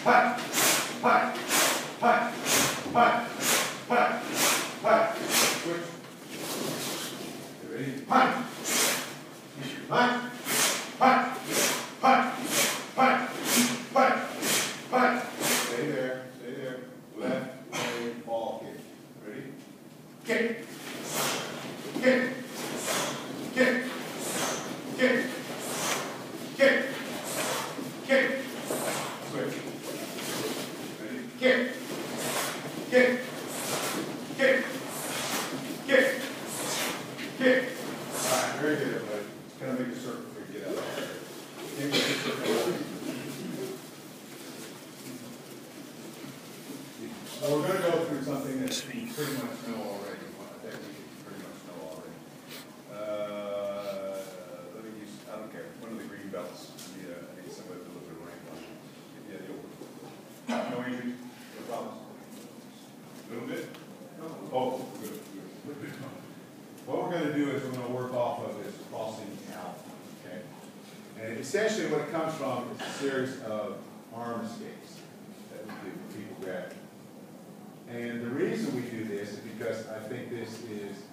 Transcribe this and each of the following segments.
Punch. Punch. Punch. Punch. Punch. Punch. Switch. Ready? Punch. Punch. Punch. Punch. Punch. Punch. Punch. Stay there. Stay there. Left, right, ball kick. Ready? Kick. Kick. Kick. Kick. Kick. Kick. Switch. Ready? Kick. Kick. Kick. Kick. Kick. All right, very good, everybody. Kind of make a circle before you get out of there. Make a circle. So we're going to go through something that you pretty much know already. One technique you pretty much know already. Let me use, I don't care, one of the green belts. I need somebody with a little bit of range on it. Yeah, the open. No injuries? No problems? A little bit? No. Oh, good, good. What we're going to do is we're going to work off of this crossing out. Okay? And essentially what it comes from is a series of arm escapes that we do when people grab it. And the reason we do this is because I think this is,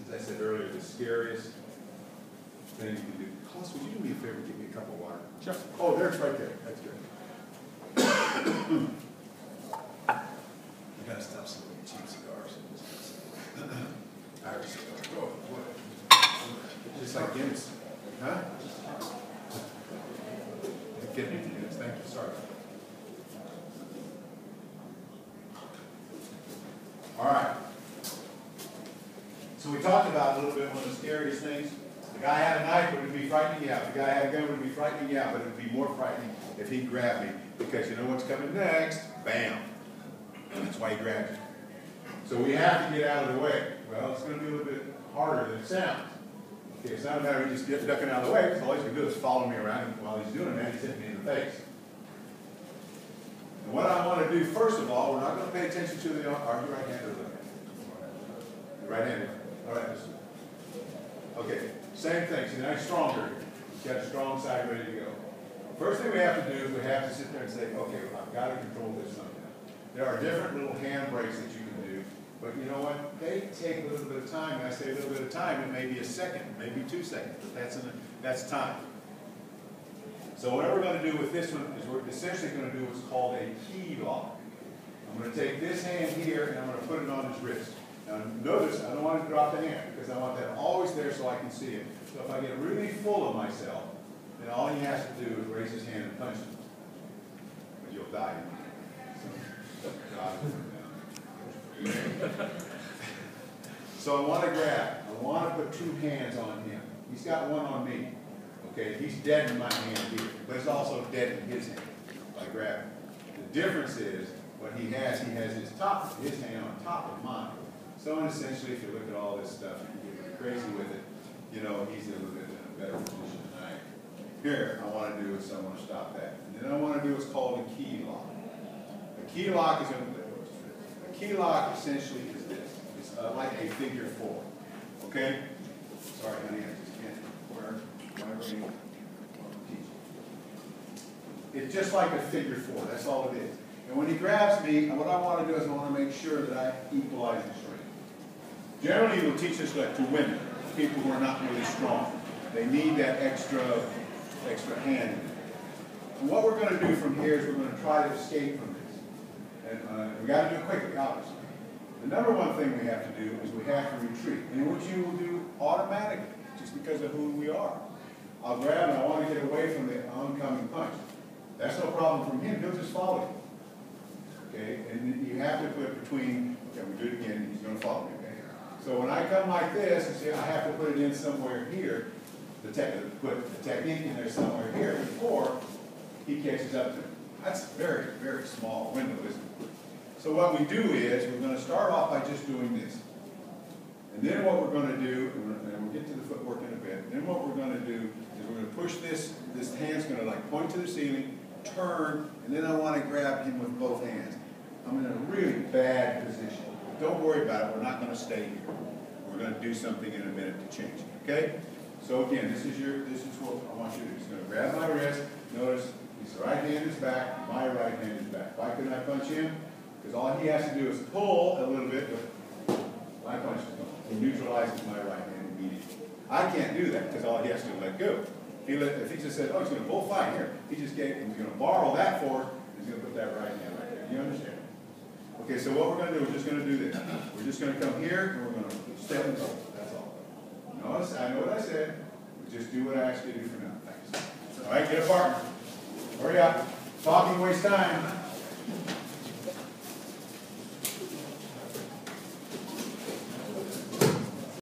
as I said earlier, the scariest thing you can do. Klaus, would you do me a favor and give me a cup of water? Sure. Oh, there's right there. That's good. I gotta stop smoking cheap cigars. Irish cigars. Oh, what? Just like Guinness. Huh? Get me Guinness. Thank you. Sorry. All right. So we talked about a little bit one of the scariest things. The guy had a knife, but it would be frightening you out. The guy had a gun, it would be frightening you out, but it would be more frightening if he grabbed me, because you know what's coming next? Bam. And that's why he grabbed you. So we have to get out of the way. Well, it's going to be a little bit harder than it sounds. Okay, it's not a matter of just ducking out of the way, because all he's going to do is follow me around, and while he's doing that, he's hitting me in the face. And what I want to do, first of all, we're not going to pay attention to the, are you right-handed or left-handed? Right-handed. All right, listen. Okay, same thing. See, now he's stronger. He's got a strong side ready to go. First thing we have to do is we have to sit there and say, okay, I've got to control this somehow. There are different little hand brakes that you can do, but you know what? They take a little bit of time. When I say a little bit of time, it may be a second, maybe 2 seconds, but that's time. So what we're going to do with this one is we're essentially going to do what's called a key lock. I'm going to take this hand here and I'm going to put it on his wrist. Now notice, I don't want to drop the hand because I want that always there so I can see it. So if I get really full of myself, then all he has to do is raise his hand and punch me. But you'll die. So I want to grab. I want to put 2 hands on him. He's got one on me. Okay, he's dead in my hand here, but it's also dead in his hand by grabbing. The difference is what he has his hand on top of mine. So essentially, if you look at all this stuff and you get crazy with it, you know, he's a little bit in a better position than I am. Here, I want to do is I want to stop that. And then I want to do what's called a key lock. A key lock is a key lock essentially is this. It's like a figure 4. Okay? Sorry, honey, I just can't work. It's just like a figure 4. That's all it is. And when he grabs me, what I want to do is I want to make sure that I equalize the strength. Generally, it will teach us that to women, people who are not really strong, they need that extra hand. And what we're going to do from here is we're going to try to escape from this. And we got to do it quickly, obviously. The number one thing we have to do is we have to retreat, and which you will do automatically, just because of who we are. I'll grab and I want to get away from the oncoming punch. That's no problem from him. He'll just follow you. Okay? And you have to put between, okay, we do it again, he's going to follow me. Okay? So when I come like this, you see, I have to put it in somewhere here, put the technique in there somewhere here before he catches up to me. That's a very, very small window, isn't it? So what we do is we're going to start off by just doing this. And then what we're going to do, and we'll get to the footwork in a bit, then what we're going to do is we're going to push this hand's going to like point to the ceiling, turn, and then I want to grab him with both hands. I'm in a really bad position. Don't worry about it. We're not going to stay here. We're going to do something in a minute to change it. Okay? So again, this is what I want you to do. He's going to grab my wrist. Notice His right hand is back, my right hand is back. Why couldn't I punch him? Because all he has to do is pull a little bit, but my punch is gone. He neutralizes my right hand immediately. I can't do that because all he has to do is let go. If he just said, oh, he's going to bull fight here, he's going to borrow that force, he's going to put that right hand right there. You understand? Okay, so what we're going to do, we're just going to do this. We're just going to come here, and we're going to step and go. That's all. Notice, I know what I said. We just do what I asked you to do for now. Thanks. All right, get a partner. Hurry up. Talking wastes time.